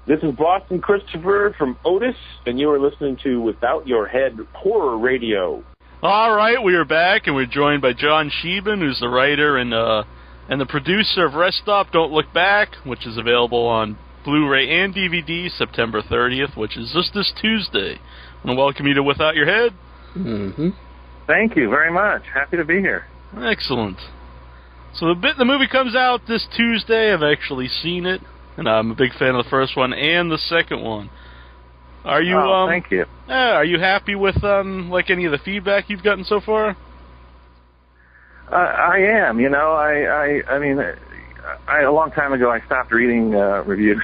This is Boston Christopher from Otis, and you are listening to Without Your Head Horror Radio. All right, we are back, and we're joined by John Shiban, who's the writer and the producer of Rest Stop, Don't Look Back, which is available on Blu-ray and DVD September 30th, which is just this Tuesday. I want to welcome you to Without Your Head. Mm-hmm. Thank you very much. Happy to be here. Excellent. So the movie comes out this Tuesday. I've actually seen it, and I'm a big fan of the first one and the second one. Are you? Thank you. Are you happy with like any of the feedback you've gotten so far? I am. You know, I mean, a long time ago I stopped reading reviews,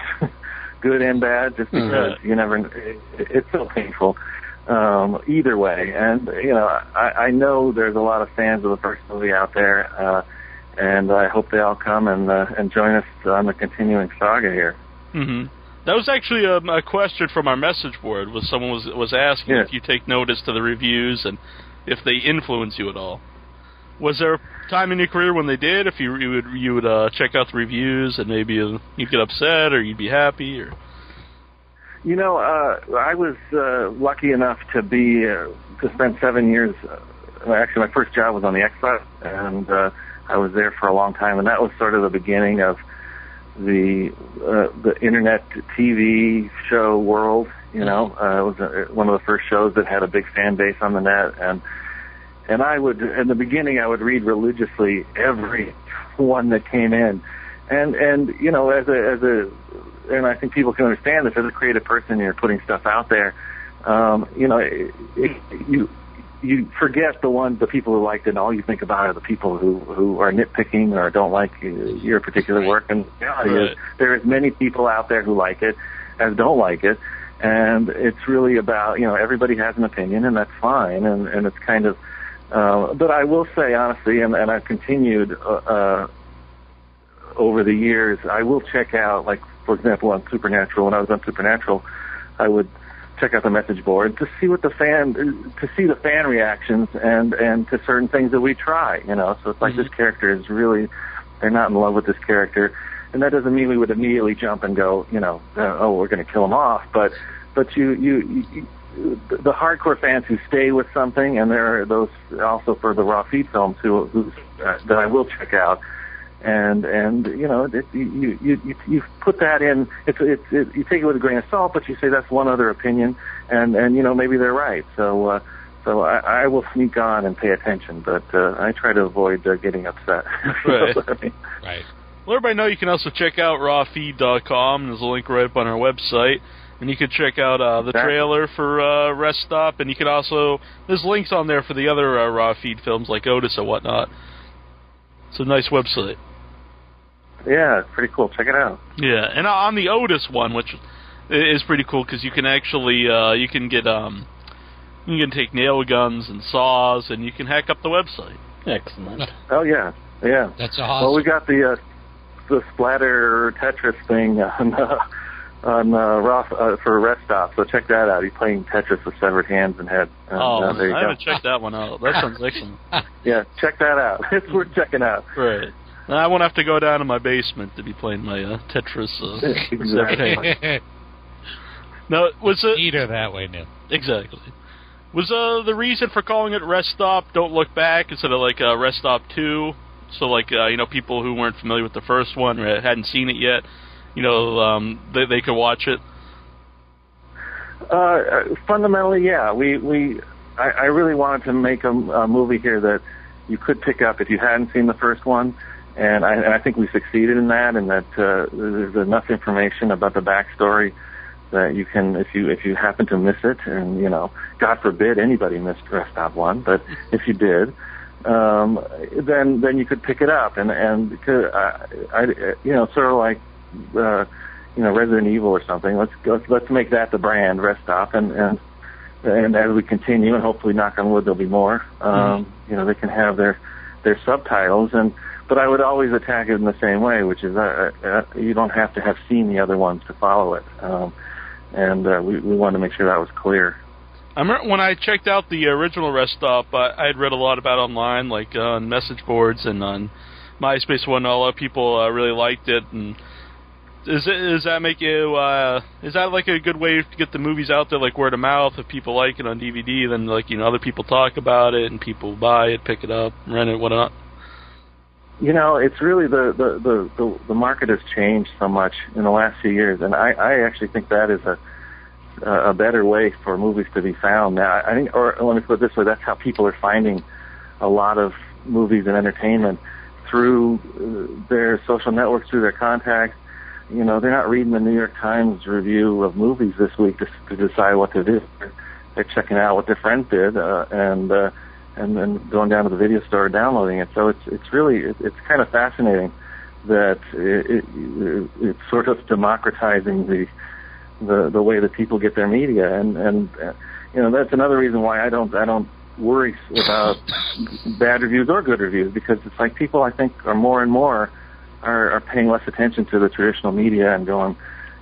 good and bad, just because you never. It's so painful. Either way, and you know, I know there's a lot of fans of the first movie out there, and I hope they all come and join us on the continuing saga here. Mm-hmm. That was actually a question from our message board. Someone was asking if you take notice to the reviews and if they influence you at all. Was there a time in your career when they did? If you would check out the reviews and maybe you'd get upset or you'd be happy or. You know, I was lucky enough to spend 7 years. Actually, my first job was on the X-Files, and I was there for a long time, and that was sort of the beginning of the internet TV show world. You know, it was one of the first shows that had a big fan base on the net, and I would, in the beginning, I would read religiously every one that came in, and you know, as a and I think people can understand this, as a creative person, you're putting stuff out there, you know, you forget the people who liked it, and all you think about are the people who are nitpicking or don't like your particular work. And the reality is, there are as many people out there who like it as don't like it, and it's really about, you know, everybody has an opinion, and that's fine, and it's kind of, but I will say honestly, and I've continued over the years, I will check out, like, for example, on Supernatural, when I was on Supernatural, I would check out the message board to see the fan reactions and to certain things that we try, you know. So it's like, this character is really, they're not in love with this character, and that doesn't mean we would immediately jump and go, you know, oh, we're going to kill him off, but you the hardcore fans who stay with something, and there are those also for the raw feed films who that I will check out. And you know, you put that in. You take it with a grain of salt, but you say that's one other opinion, and you know, maybe they're right. So I will sneak on and pay attention, but I try to avoid getting upset. Right. Right. Well, everybody know you can also check out rawfeed.com. There's a link right up on our website, and you can check out the trailer for Rest Stop, and you can also, there's links on there for the other Raw Feed films like Otis and whatnot. It's a nice website. Yeah, it's pretty cool. Check it out. Yeah, and on the Otis one, which is pretty cool, because you can actually you can take nail guns and saws, and you can hack up the website. Excellent. Oh yeah. That's awesome. Well, we got the splatter Tetris thing on for Rest Stop, so check that out. He's playing Tetris with severed hands and head. I haven't checked that one out. That sounds excellent. Yeah, check that out. It's worth checking out. Right. I won't have to go down to my basement to be playing my Tetris. Exactly. No, was it neater that way, Neil? Exactly. Was the reason for calling it Rest Stop, Don't Look Back, instead of like Rest Stop 2? So like you know, people who weren't familiar with the first one or hadn't seen it yet, you know, they could watch it. Fundamentally, yeah. I really wanted to make a movie here that you could pick up if you hadn't seen the first one. And I think we succeeded in that, and that there's enough information about the backstory that you can, if you happen to miss it, and you know, God forbid anybody missed Rest Stop 1, but if you did, then you could pick it up, and you know, sort of like you know, Resident Evil or something. Let's make that the brand, Rest Stop, and as we continue, and hopefully, knock on wood, there'll be more. You know, they can have their subtitles, but I would always attack it in the same way, which is you don't have to have seen the other ones to follow it, and we wanted to make sure that was clear. I remember when I checked out the original Rest Stop, I had read a lot about it online, like on message boards and on MySpace and whatnot. A lot of people really liked it, and Does that make you? Is that like a good way to get the movies out there, like word of mouth? If people like it on DVD, then like other people talk about it and people buy it, pick it up, rent it, whatnot. It's really the market has changed so much in the last few years, and I actually think that is a better way for movies to be found now. I think, or let me put it this way: that's how people are finding a lot of movies and entertainment through their social networks, through their contacts. They're not reading the New York Times review of movies this week to decide what to do. They're checking out what their friends did, and then going down to the video store and downloading it. So it's really kind of fascinating that it's sort of democratizing the way that people get their media, and that's another reason why I don't worry about bad reviews or good reviews, because it's like people, I think, are more and more are paying less attention to the traditional media and going,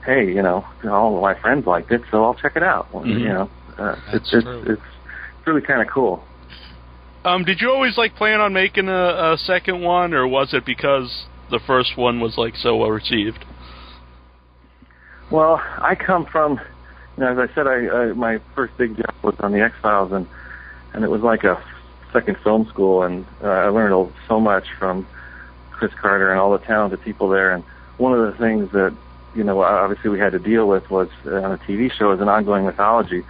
hey, all of my friends liked it, so I'll check it out. That's it's really kind of cool. Did you always plan on making a second one, or was it because the first one was so well received? Well, I come from, as I said, my first big job was on the X-Files, and it was like a second film school, and I learned so much from Chris Carter and all the talented people there. And one of the things that, obviously we had to deal with was on a TV show as an ongoing mythology.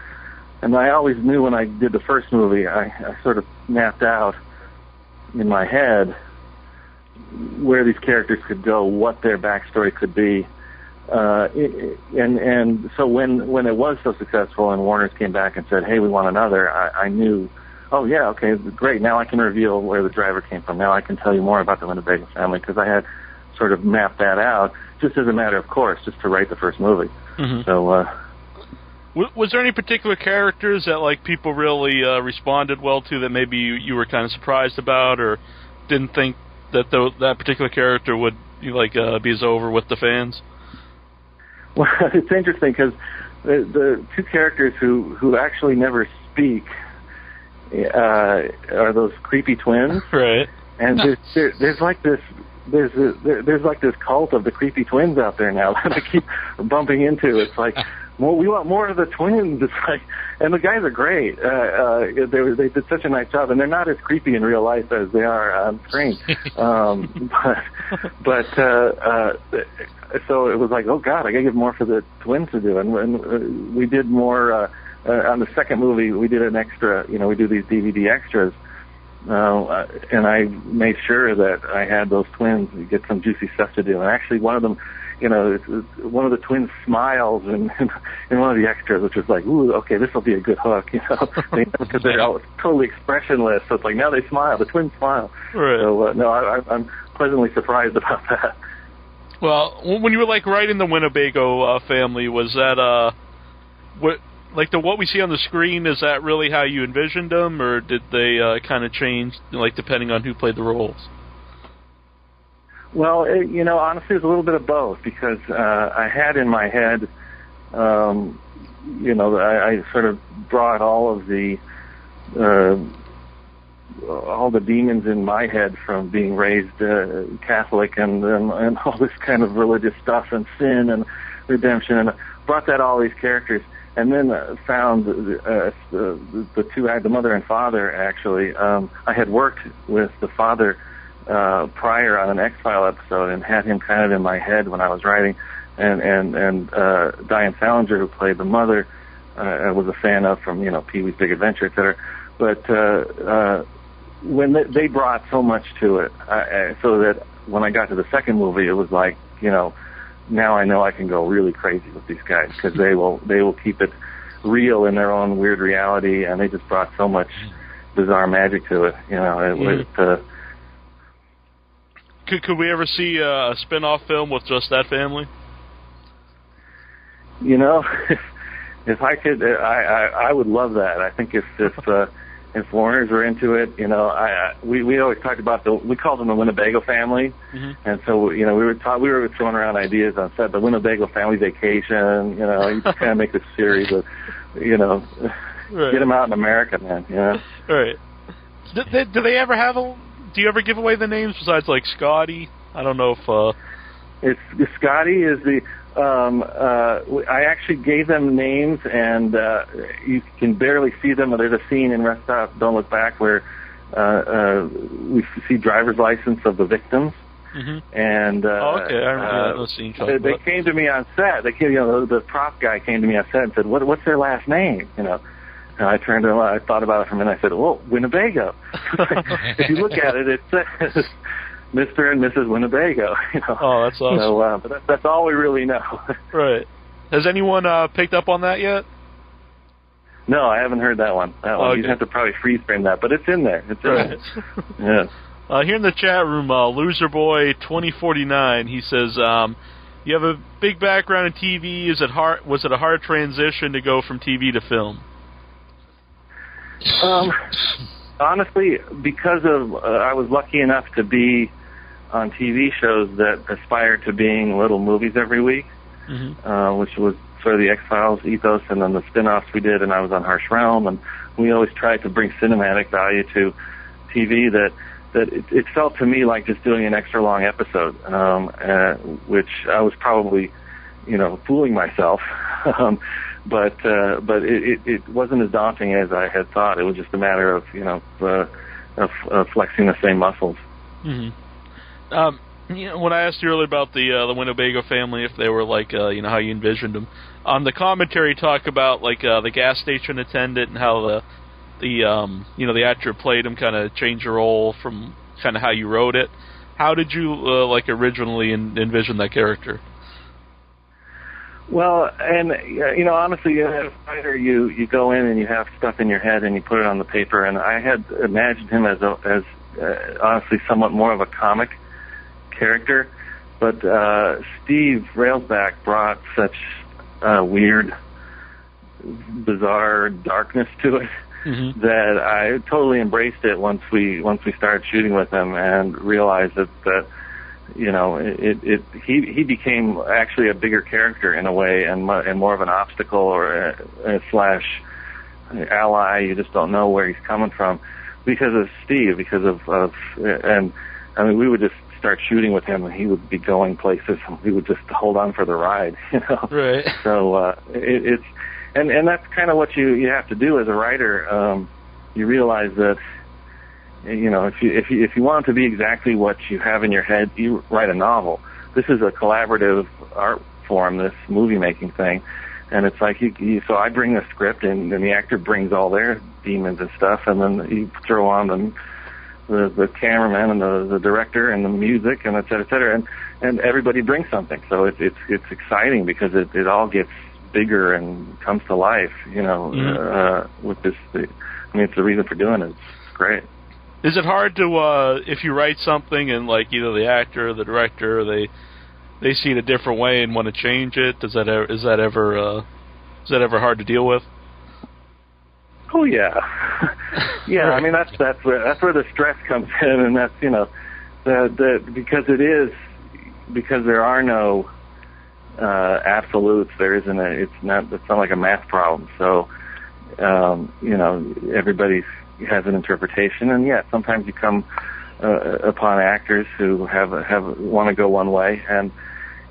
And I always knew when I did the first movie, I sort of mapped out in my head where these characters could go, what their backstory could be. And so when it was so successful and Warner's came back and said, hey, we want another, I knew, oh yeah, okay, great, now I can reveal where the driver came from. Now I can tell you more about the Winnebago family, because I had sort of mapped that out just as a matter of course, just to write the first movie. Mm-hmm. So was there any particular characters that people really responded well to that maybe you were kind of surprised about, or didn't think that that particular character would be as over with the fans? Well, it's interesting because the two characters who actually never speak are those creepy twins, right? And there's like this cult of the creepy twins out there now that I keep bumping into. It's like, well, we want more of the twins. It's like, and the guys are great. They did such a nice job, and they're not as creepy in real life as they are on screen. But so it was like, oh God, I gotta give more for the twins to do. And we did more on the second movie. We did an extra. We do these DVD extras. And I made sure that I had those twins get some juicy stuff to do. And actually, one of them, one of the twins smiles in one of the extras, which was like, ooh, okay, this will be a good hook, because they're all totally expressionless. So it's like, now they smile, the twins smile. Right. So no, I'm pleasantly surprised about that. Well, when you were writing the Winnebago family, was that what we see on the screen, is that really how you envisioned them, or did they kind of change, depending on who played the roles? Well, honestly, it's a little bit of both, because I had in my head, I sort of brought all the demons in my head from being raised Catholic and all this kind of religious stuff and sin and redemption, and brought that all these characters. And then found the two, the mother and father, actually. I had worked with the father prior on an X-File episode and had him kind of in my head when I was writing. And Diane Salinger, who played the mother, I was a fan of from, Pee-wee's Big Adventure, et cetera. But when they brought so much to it, so that when I got to the second movie, it was like, now I know I can go really crazy with these guys, because they will keep it real in their own weird reality, and they just brought so much bizarre magic to it. Could we ever see a spin-off film with just that family? If I could, I would love that. I think if Warners were into it, we always talked about we called them the Winnebago family, mm-hmm. And so we were throwing around ideas on set, the Winnebago family vacation. You just kind of make this series of, right. Get them out in America, man. Right. Do they ever have do you ever give away the names besides Scotty? I don't know if Scotty is the. I actually gave them names, and you can barely see them. There's a scene in Rest Stop, Don't Look Back where we see driver's license of the victims. Mm-hmm. And okay, I remember those scenes. They came to me on set. They came, the prop guy came to me on set and said, "What's their last name?" And I turned to him. I thought about it for a minute. I said, "Oh, Winnebago." If you look at it, it says Mr. and Mrs. Winnebago. Oh, that's awesome. So, but that's all we really know. Right. Has anyone picked up on that yet? No, I haven't heard that one. Okay. You'd have to probably freeze frame that, but it's in there. It's in there. Yeah. Here in the chat room, Loserboy2049, he says, you have a big background in TV. Was it a hard transition to go from TV to film? Honestly, because of I was lucky enough to be on TV shows that aspired to being little movies every week, which was sort of the X-Files ethos, and then the spin-offs we did, and I was on Harsh Realm, and we always tried to bring cinematic value to TV that it felt to me like just doing an extra long episode, which I was probably, fooling myself. But it wasn't as daunting as I had thought. It was just a matter of of flexing the same muscles. Mm-hmm. When I asked you earlier about the Winnebago family, if they were like how you envisioned them, the commentary talk about the gas station attendant and how the actor played him kind of changed the role from kind of how you wrote it. How did you originally envision that character? Well, and honestly, as a writer, you go in and you have stuff in your head and you put it on the paper. And I had imagined him as honestly somewhat more of a comic character, but Steve Railsback brought such weird, bizarre darkness to it that I totally embraced it once we started shooting with him and realized that he became actually a bigger character in a way and more of an obstacle or a slash ally. You just don't know where he's coming from because of Steve, and I mean we would just start shooting with him and he would be going places and we would just hold on for the ride, Right. So it's and that's kind of what you have to do as a writer. You realize that if you want it to be exactly what you have in your head, you write a novel. This is a collaborative art form, this movie making thing, and it's like so I bring the script and the actor brings all their demons and stuff, and then you throw on the cameraman and the director and the music and et cetera, and everybody brings something. So it's exciting because it all gets bigger and comes to life, with this. It's the reason for doing it. It's great. Is it hard to, if you write something and either the actor or the director, they see it a different way and want to change it? Is that ever hard to deal with? Oh yeah, yeah. Right. I mean that's where the stress comes in, and that's because there are no absolutes. There isn't it's not like a math problem. So everybody has an interpretation, and sometimes you come upon actors who want to go one way, and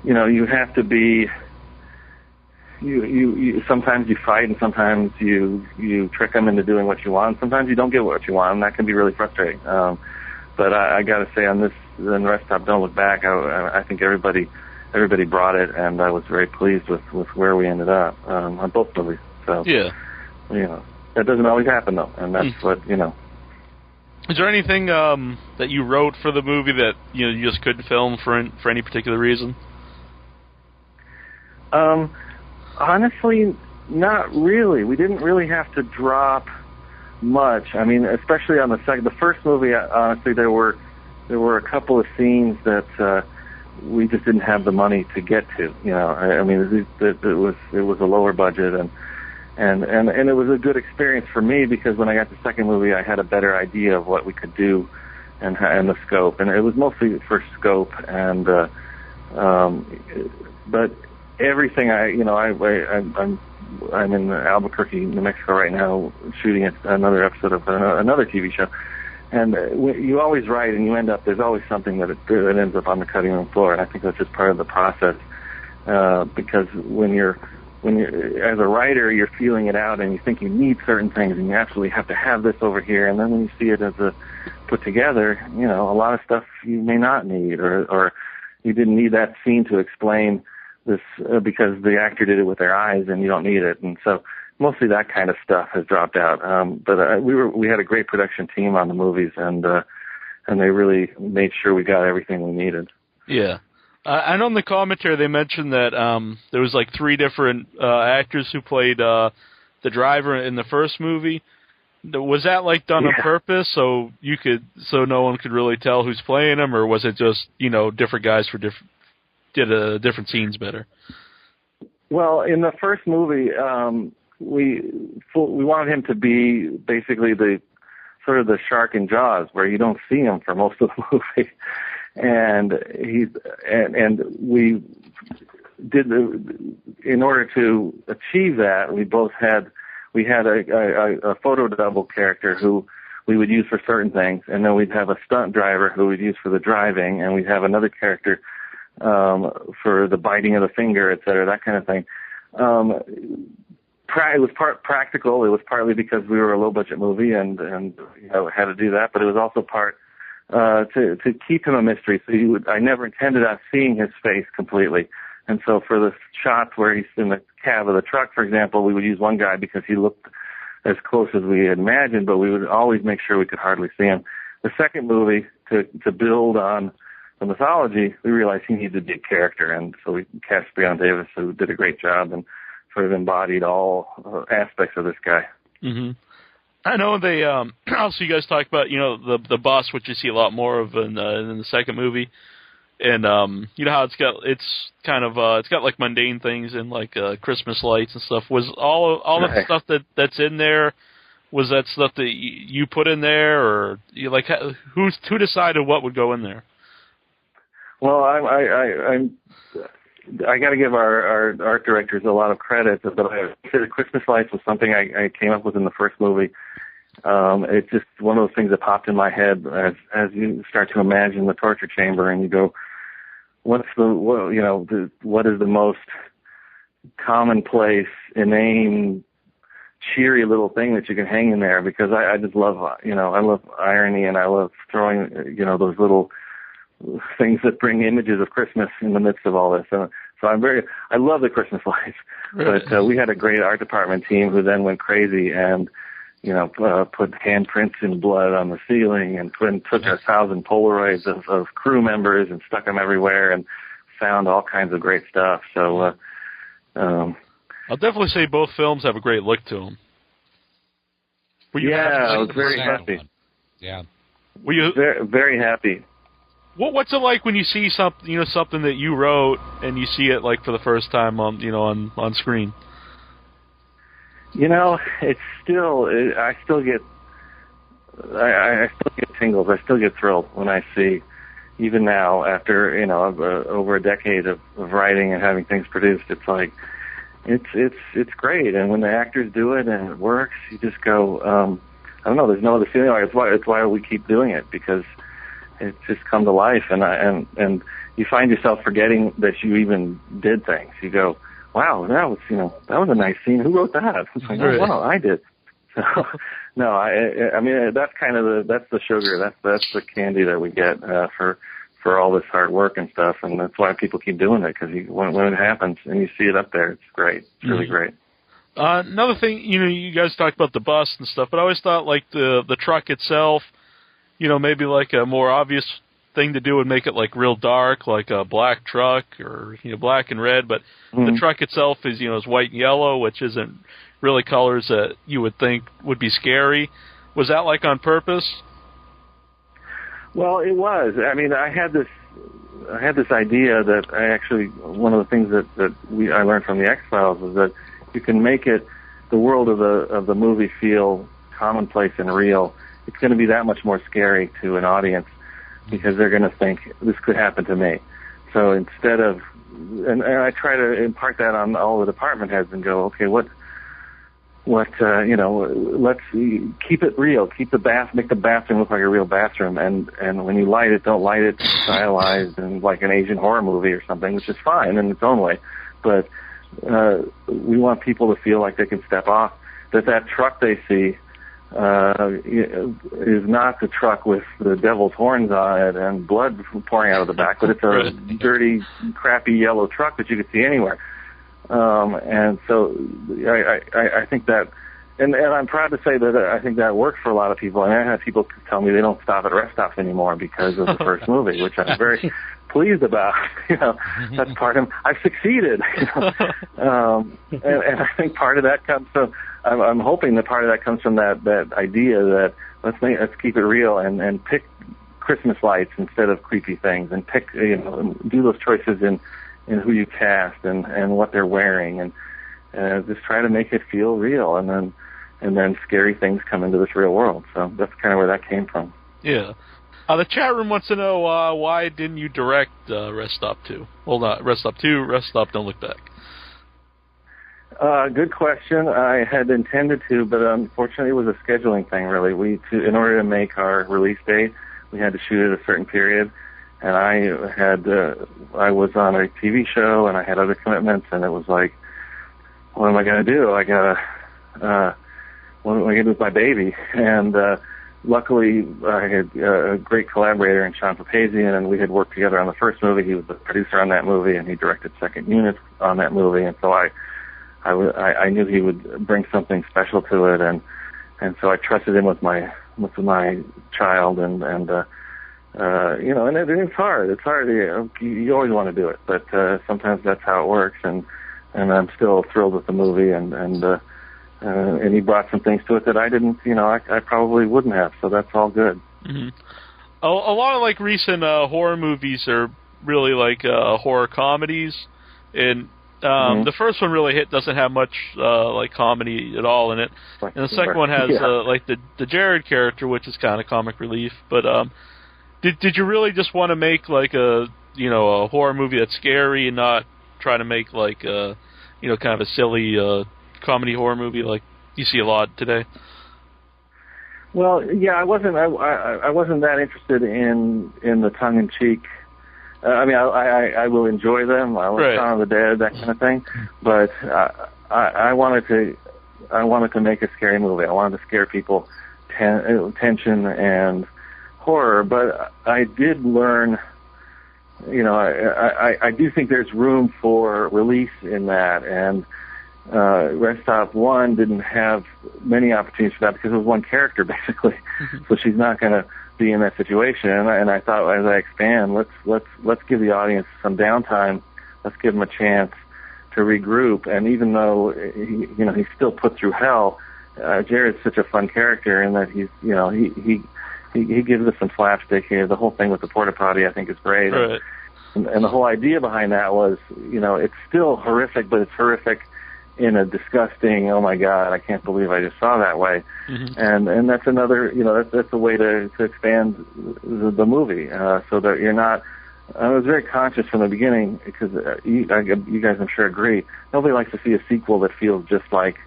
you have to be. You sometimes you fight, and sometimes you trick them into doing what you want. Sometimes you don't get what you want, and that can be really frustrating. But I got to say, on the Rest Stop, Don't Look Back, I think everybody brought it, and I was very pleased with where we ended up on both movies. So that doesn't always happen though, and that's what. Is there anything that you wrote for the movie that you just couldn't film for any particular reason? Honestly, not really. We didn't really have to drop much. I mean, especially on the first movie. Honestly, there were a couple of scenes that we just didn't have the money to get to. I mean, it was a lower budget, and it was a good experience for me because when I got the second movie, I had a better idea of what we could do and the scope, and it was mostly for scope and but. Everything I'm in Albuquerque, New Mexico right now, shooting another episode of another TV show, And you always write, and you end up, there's always something that ends up on the cutting room floor, and I think that's just part of the process. Because when you're as a writer, you're feeling it out, and you think you need certain things, and you absolutely have to have this over here. And then when you see it as a put together, you know, a lot of stuff you may not need, or you didn't need that scene to explain this because the actor did it with their eyes, and you don't need it. And so mostly that kind of stuff has dropped out. But we had a great production team on the movies, and they really made sure we got everything we needed. Yeah. I know in the commentary they mentioned that there was like 3 different actors who played the driver in the first movie. Was that like done on purpose so no one could really tell who's playing them, or was it just, you know, different guys for different scenes better? Well, in the first movie, we wanted him to be basically the sort of the shark in Jaws, where you don't see him for most of the movie. And we did in order to achieve that, we had a photo double character who we would use for certain things, and then we'd have a stunt driver who we'd use for the driving, and we'd have another character for the biting of the finger, et cetera, that kind of thing. It was part practical. It was partly because we were a low budget movie and you know, had to do that, but it was also part to keep him a mystery. So I never intended on seeing his face completely. And so for the shots where he's in the cab of the truck, for example, we would use one guy because he looked as close as we had imagined, but we would always make sure we could hardly see him. The second movie, to build on the mythology, we realized he needed to be a character, and so we cast Breon Davis, who did a great job and sort of embodied all aspects of this guy. Mm-hmm. I know they also you guys talk about, you know, the bus, which you see a lot more of in the second movie, and you know how it's got like mundane things and like Christmas lights and stuff. Was all that stuff that's in there? Was that stuff that you put in there, or you like who decided what would go in there? Well, I got to give our art directors a lot of credit, but the Christmas lights was something I came up with in the first movie. It's just one of those things that popped in my head as you start to imagine the torture chamber, and you go, what is the most commonplace, inane, cheery little thing that you can hang in there? Because I just love, I love irony, and I love throwing, those little things that bring images of Christmas in the midst of all this. So I love the Christmas lights. But we had a great art department team who then went crazy and, put handprints in blood on the ceiling and took 1,000 Polaroids of crew members and stuck them everywhere and found all kinds of great stuff. So, I'll definitely say both films have a great look to them. I was very happy. Yeah. Were you very, very happy? What's it like when you see something that you wrote and you see it like for the first time on screen? It's still I still get tingles. I still get thrilled when I see, even now after over a decade of writing and having things produced. It's like it's great, and when the actors do it and it works, you just go, I don't know. There's no other feeling like it. It's why we keep doing it, because it's just come to life, and you find yourself forgetting that you even did things. You go, wow, that was a nice scene. Who wrote that? It's like, oh, wow, I did. So, no, I mean that's kind of that's the sugar. That's the candy that we get for all this hard work and stuff, and that's why people keep doing it, because when it happens and you see it up there, it's great. It's really great. Another thing, you guys talked about the bus and stuff, but I always thought like the truck itself, maybe like a more obvious thing to do would make it like real dark, like a black truck or black and red. But the truck itself is is white and yellow, which isn't really colors that you would think would be scary. Was that like on purpose? Well, it was. I mean, I had this idea that one of the things that I learned from the X-Files was that you can make the world of the movie feel commonplace and real. It's going to be that much more scary to an audience, because they're going to think this could happen to me. So instead of, and I try to impart that on all the department heads and go, okay, what let's keep it real. Make the bathroom look like a real bathroom, and when you light it, don't light it stylized and like an Asian horror movie or something, which is fine in its own way. But we want people to feel like they can step off. That truck they see is not the truck with the devil's horns on it and blood pouring out of the back, but it's a dirty, crappy yellow truck that you could see anywhere. And so I think that, and I'm proud to say that I think that worked for a lot of people. And I had people tell me they don't stop at rest stops anymore because of the first movie, which I'm very pleased about. That's part of, I've succeeded. And I think part of that comes from, I'm hoping that part of that comes from that idea that let's keep it real and pick Christmas lights instead of creepy things, and pick, do those choices in who you cast and what they're wearing, and just try to make it feel real, and then scary things come into this real world. So that's kind of where that came from. Yeah. The chat room wants to know why didn't you direct Rest Stop 2? Well, not Rest Stop 2, Rest Stop Don't Look Back. Good question. I had intended to, but unfortunately it was a scheduling thing, really. In order to make our release date, we had to shoot at a certain period, and I was on a TV show, and I had other commitments, and it was like, what am I going to do? What am I going to do with my baby? And luckily, I had a great collaborator in Sean Papazian, and we had worked together on the first movie. He was the producer on that movie, and he directed second unit on that movie, and so I knew he would bring something special to it, and so I trusted him with my child, and it's hard. It's hard. You always want to do it, but sometimes that's how it works, and I'm still thrilled with the movie, and he brought some things to it that I didn't, I probably wouldn't have, so that's all good. Mm-hmm. A lot of like recent horror movies are really like horror comedies, and the first one really doesn't have much like comedy at all in it, and the second one has like the Jared character, which is kind of comic relief. But did you really just want to make like a horror movie that's scary and not try to make like kind of a silly comedy horror movie like you see a lot today? Well, yeah, I wasn't that interested in the tongue in cheek. I will enjoy them. I like Shaun of the Dead, that kind of thing. But I wanted to make a scary movie. I wanted to scare people, tension and horror. But I did learn, I do think there's room for release in that. And Rest Stop 1 didn't have many opportunities for that because it was one character basically. So she's not going to be in that situation, and I thought as I expand, let's give the audience some downtime. Let's give them a chance to regroup. And even though he's still put through hell, Jared's such a fun character in that he's he gives us some slapstick here. The whole thing with the porta potty I think is great. Right. And the whole idea behind that was it's still horrific, but it's horrific in a disgusting, oh my God, I can't believe I just saw that way. And that's another, that's a way to expand the movie, so that you're not, I was very conscious from the beginning, because you guys I'm sure agree, nobody likes to see a sequel that feels just like,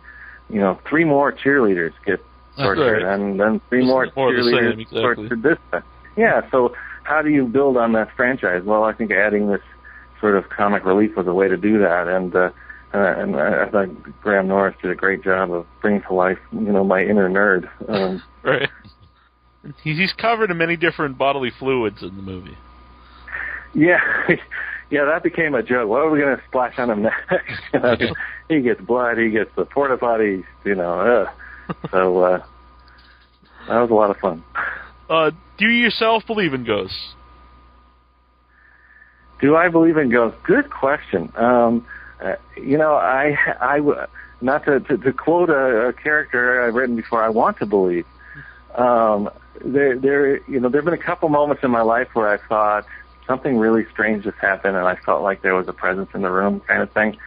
3 more cheerleaders get tortured, and then 3 more cheerleaders tortured this time. Yeah, so how do you build on that franchise? Well, I think adding this sort of comic relief was a way to do that, and I thought Graham Norris did a great job of bringing to life, my inner nerd. Right. He's covered in many different bodily fluids in the movie. Yeah, that became a joke. What are we going to splash on him next? He gets blood, he gets the porta potties, So that was a lot of fun. Do you yourself believe in ghosts? Do I believe in ghosts? Good question. I not to quote a character I've written before, I want to believe. There've been a couple moments in my life where I thought something really strange just happened, and I felt like there was a presence in the room, kind of thing.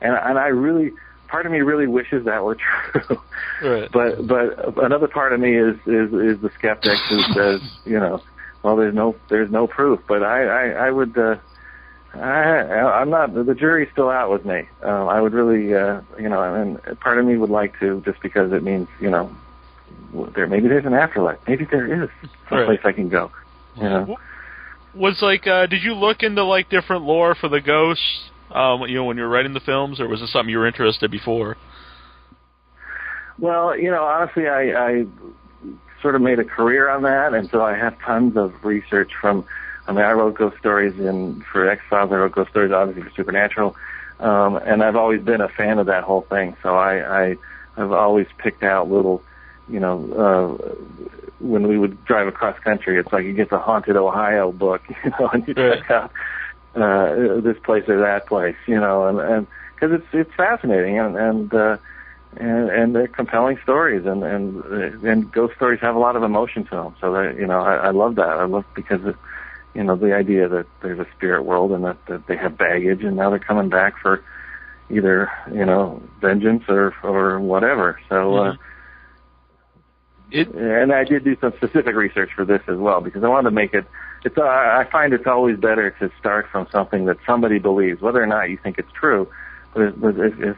And I really, part of me really wishes that were true. Right. But another part of me is the skeptic who says, well, there's no proof. But I would I'm not. The jury's still out with me. I would really, and part of me would like to, just because it means, maybe there's an afterlife. Maybe there is some place I can go. Was did you look into different lore for the ghosts? When you were writing the films, or was it something you were interested in before? Well, honestly, I sort of made a career on that, and so I have tons of research from. I wrote ghost stories for X-Files. I wrote ghost stories, obviously, for Supernatural, and I've always been a fan of that whole thing. So I've always picked out little, when we would drive across country, it's like you get the Haunted Ohio book, and you check out this place or that place, and because it's fascinating, and they're compelling stories, and ghost stories have a lot of emotion to them. So that, I love that. I love because the idea that there's a spirit world and that they have baggage, and now they're coming back for either vengeance or whatever. So. And I did do some specific research for this as well, because I wanted to make it. I find it's always better to start from something that somebody believes, whether or not you think it's true. But if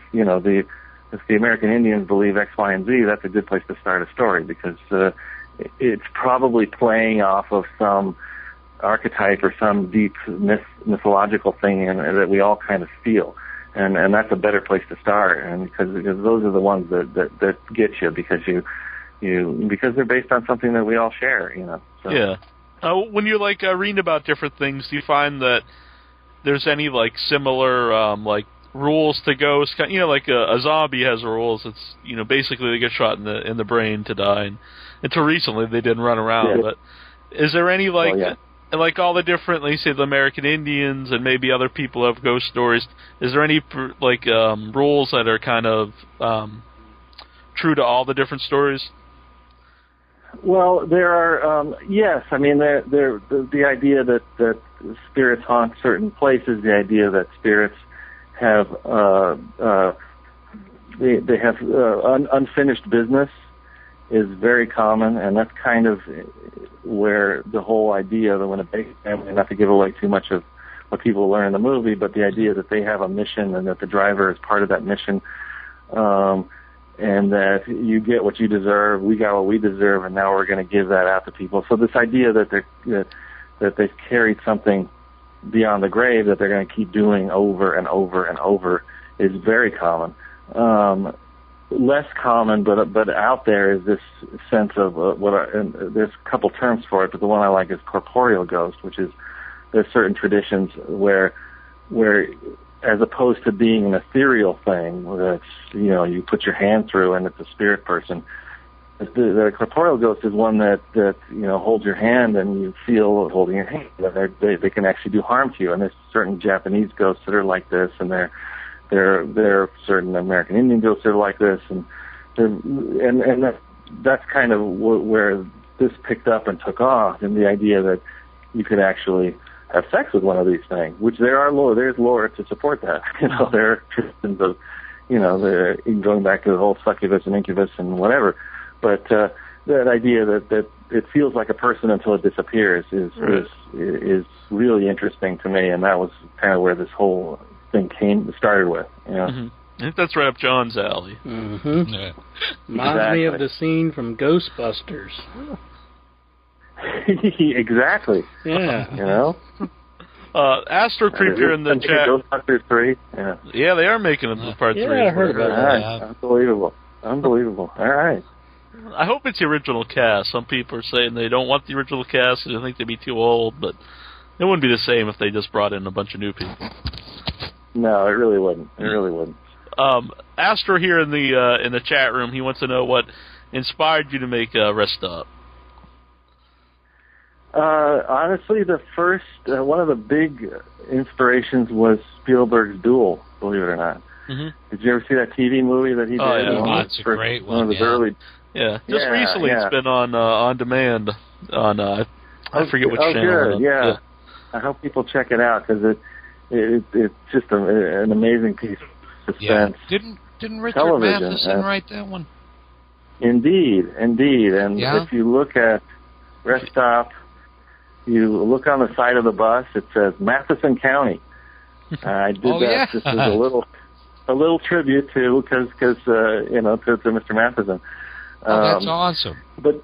the American Indians believe X, Y, and Z, that's a good place to start a story, because it's probably playing off of some archetype or some deep mythological thing that we all kind of feel, and that's a better place to start, and because those are the ones that get you, because because they're based on something that we all share, So. Yeah. When you're reading about different things, do you find that there's any similar rules to ghosts? A zombie has rules. It's basically they get shot in the brain to die, and until recently they didn't run around. Yeah. But is there any all the different, like you say, the American Indians and maybe other people have ghost stories? Is there any rules that are kind of true to all the different stories? Well, there are, yes. I mean, the idea that spirits haunt certain places, the idea that spirits have they have unfinished business is very common, and that's kind of where the whole idea of the Winnebago family, not to give away too much of what people learn in the movie, but the idea that they have a mission and that the driver is part of that mission, and that you get what you deserve, we got what we deserve, and now we're going to give that out to people. So this idea that they've carried something beyond the grave that they're going to keep doing over and over and over is very common. Less common, but out there is this sense of and there's a couple terms for it, but the one I like is corporeal ghost, which is there's certain traditions where as opposed to being an ethereal thing that's you put your hand through and it's a spirit person, the corporeal ghost is one that holds your hand and you feel holding your hand. They can actually do harm to you, and there's certain Japanese ghosts that are like this, and there are certain American Indian ghosts that are like this, and that's kind of where this picked up and took off, and the idea that you could actually have sex with one of these things, which there's lore to support that. There are traditions of, going back to the whole succubus and incubus and whatever, but that idea that it feels like a person until it disappears is really interesting to me, and that was kind of where this whole thing started with. Mm-hmm. I think that's right up John's alley. Mm-hmm. Yeah. Reminds me of the scene from Ghostbusters. Exactly. Yeah. Astro Creep here in the chat. Ghostbusters 3. Yeah. Yeah, they are making it part 3. Yeah, I heard about that. Right. Unbelievable. All right. I hope it's the original cast. Some people are saying they don't want the original cast because they think they'd be too old, but it wouldn't be the same if they just brought in a bunch of new people. No, it really wouldn't. Astro here in the chat room, he wants to know what inspired you to make Rest Stop. Honestly, the first one of the big inspirations was Spielberg's Duel. Believe it or not. Mm-hmm. Did you ever see that TV movie that he did? Yeah, it's a great one. One of the early. Yeah, just recently it's been on demand on I forget which channel. Good. Yeah. I hope people check it out because it's just an amazing piece of suspense. Yeah. Didn't Richard Matheson write that one? Indeed, and if you look at Rest Stop, you look on the side of the bus, it says Matheson County. I did that just as a little tribute to, because to Mr. Matheson. That's awesome. But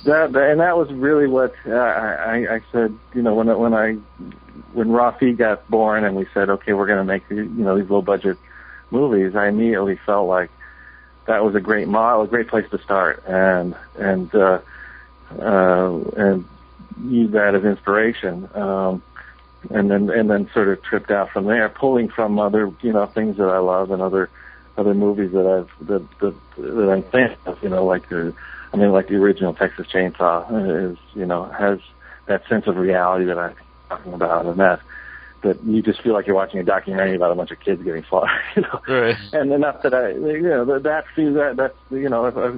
that was really what I said. When Raw Feed got born, and we said, okay, we're going to make these low budget movies, I immediately felt like that was a great model, a great place to start, and use that as inspiration. And then sort of tripped out from there, pulling from other things that I love and other movies that I'm fan of, like the original Texas Chainsaw has that sense of reality that I'm talking about, and that you just feel like you're watching a documentary about a bunch of kids getting slaughtered, Right. And enough that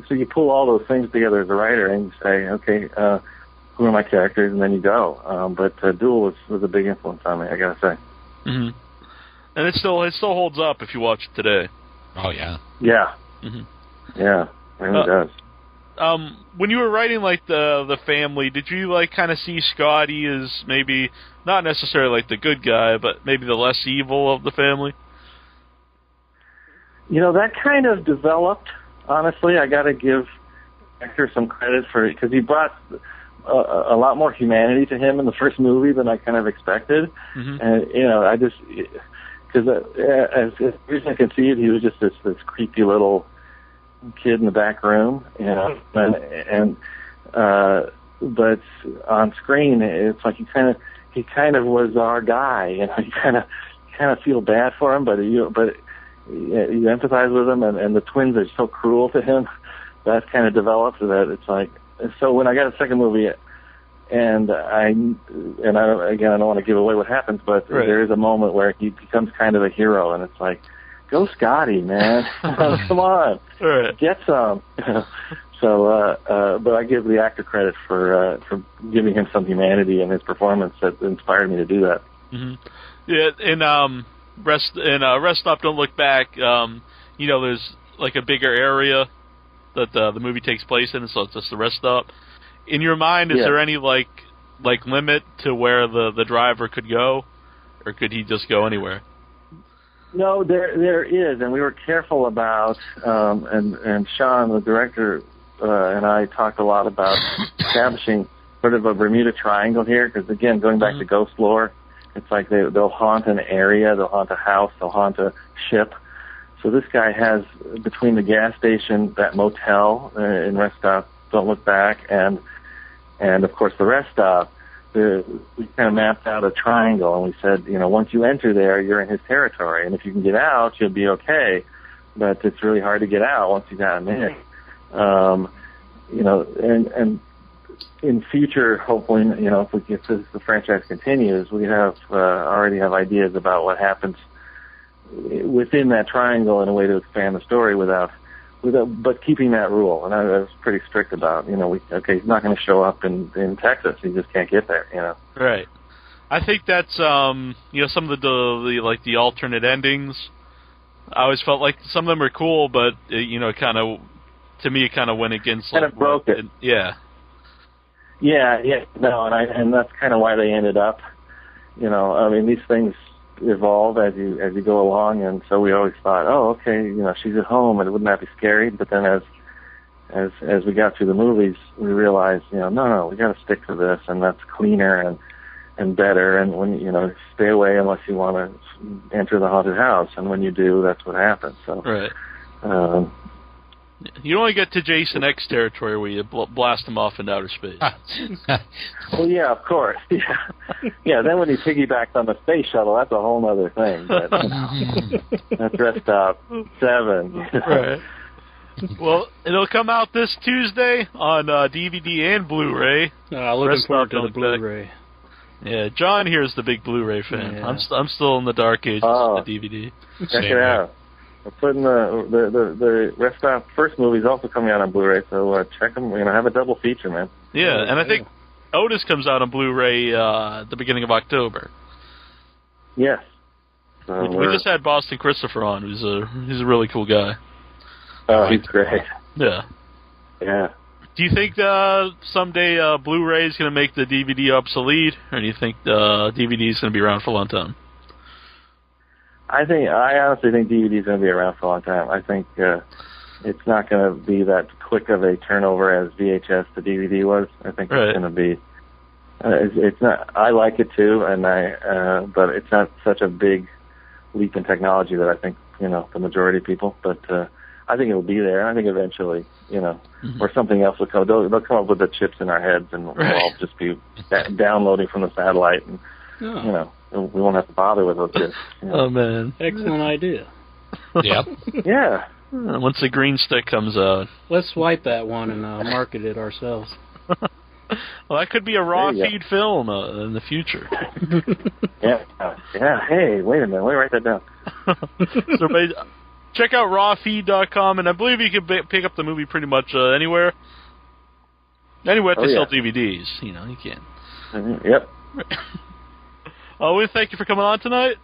so you pull all those things together as a writer and you say, okay, who are my characters, and then you go. But Duel was a big influence on me, I gotta say. Mm-hmm. And it still holds up if you watch it today. Oh yeah. Yeah. Mm-hmm. Yeah, it really does. When you were writing like the family, did you like kind of see Scotty as maybe not necessarily like the good guy, but maybe the less evil of the family? That kind of developed. Honestly, I got to give Hector some credit for it, because he brought a lot more humanity to him in the first movie than I kind of expected. Mm-hmm. And I just, because as originally conceived, he was just this creepy little kid in the back room, but on screen it's like he kind of was our guy. You kind of feel bad for him, but you empathize with him, and the twins are so cruel to him. That kind of developed that it's like. So when I got a second movie, and I don't want to give away what happens, but right. There is a moment where he becomes kind of a hero, and it's like, go Scotty, man, come on, right. Get some. So, but I give the actor credit for giving him some humanity in his performance that inspired me to do that. Mm-hmm. Yeah, in Rest Stop, Don't Look Back. There's like a bigger area that the movie takes place in, so it's just the rest stop. In your mind, is there any like limit to where the driver could go, or could he just go anywhere? No, there is, and we were careful about, and Sean, the director, and I talked a lot about establishing sort of a Bermuda Triangle here, because again, going back to ghost lore, it's like they'll haunt an area, they'll haunt a house, they'll haunt a ship. So this guy has, between the gas station, that motel in Rest Stop, Don't Look Back, and of course the rest stop, we kind of mapped out a triangle, and we said, once you enter there, you're in his territory, and if you can get out, you'll be okay, but it's really hard to get out once you got him in. And in future, hopefully, if the franchise continues, we already have ideas about what happens within that triangle in a way to expand the story but keeping that rule. And I was pretty strict about, he's not going to show up in Texas. He just can't get there, Right. I think that's, some of the alternate endings. I always felt like some of them are cool, but, to me, it kind of went against... Kind of broke it. Yeah. Yeah, no, and that's kind of why they ended up, these things evolve as you go along, and so we always thought, she's at home, and wouldn't that be scary? But then as we got through the movies, we realized, no, we got to stick to this, and that's cleaner and better, and when stay away unless you want to enter the haunted house, and when you do, that's what happens. So right. You only get to Jason X territory where you blast him off into outer space. Well, yeah, of course. Yeah. Then when he piggybacks on the space shuttle, that's a whole other thing. But that's Rest Stop 7. Right. Well, it'll come out this Tuesday on DVD and Blu-ray. Looking forward to the Blu-ray. Yeah, John here is the big Blu-ray fan. Yeah. I'm still in the dark ages of the DVD. Check it out. We're putting the Rest Stop first movie is also coming out on Blu-ray, so check them. Have a double feature, man. Yeah, and I think Otis comes out on Blu-ray at the beginning of October. Yes. We just had Boston Christopher on. He's a really cool guy. Oh, he's great. Yeah. Yeah. Do you think someday Blu-ray is going to make the DVD obsolete, or do you think DVD is going to be around for a long time? I honestly think DVD is going to be around for a long time. I think it's not going to be that quick of a turnover as VHS to DVD was. I think it's going to be. It's not. I like it too, and but it's not such a big leap in technology that I think the majority of people. But I think it'll be there. I think eventually, or something else will come. They'll come up with the chips in our heads, and we'll all just be downloading from the satellite, and we won't have to bother with those chips. Oh man, excellent idea. Yep. Yeah. Once the green stick comes out, let's swipe that one and market it ourselves. Well, that could be a raw feed film in the future. Yeah. Hey, wait a minute. Let me write that down. So check out rawfeed.com, and I believe you can pick up the movie pretty much anywhere. Anywhere they sell DVDs, you can. Mm-hmm. Yep. We thank you for coming on tonight.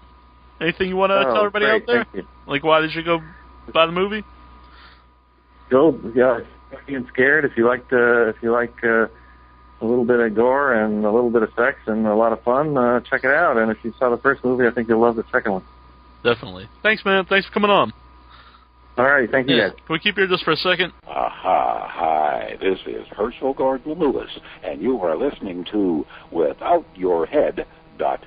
Anything you want to tell everybody out there? Like, why did you go buy the movie? Go, being scared. If you like a little bit of gore and a little bit of sex and a lot of fun, check it out. And if you saw the first movie, I think you'll love the second one. Definitely. Thanks, man. Thanks for coming on. All right. Thank you, guys. Can we keep here just for a second? Hi. This is Herschel Gordon Lewis, and you are listening to WithoutYourHead.com.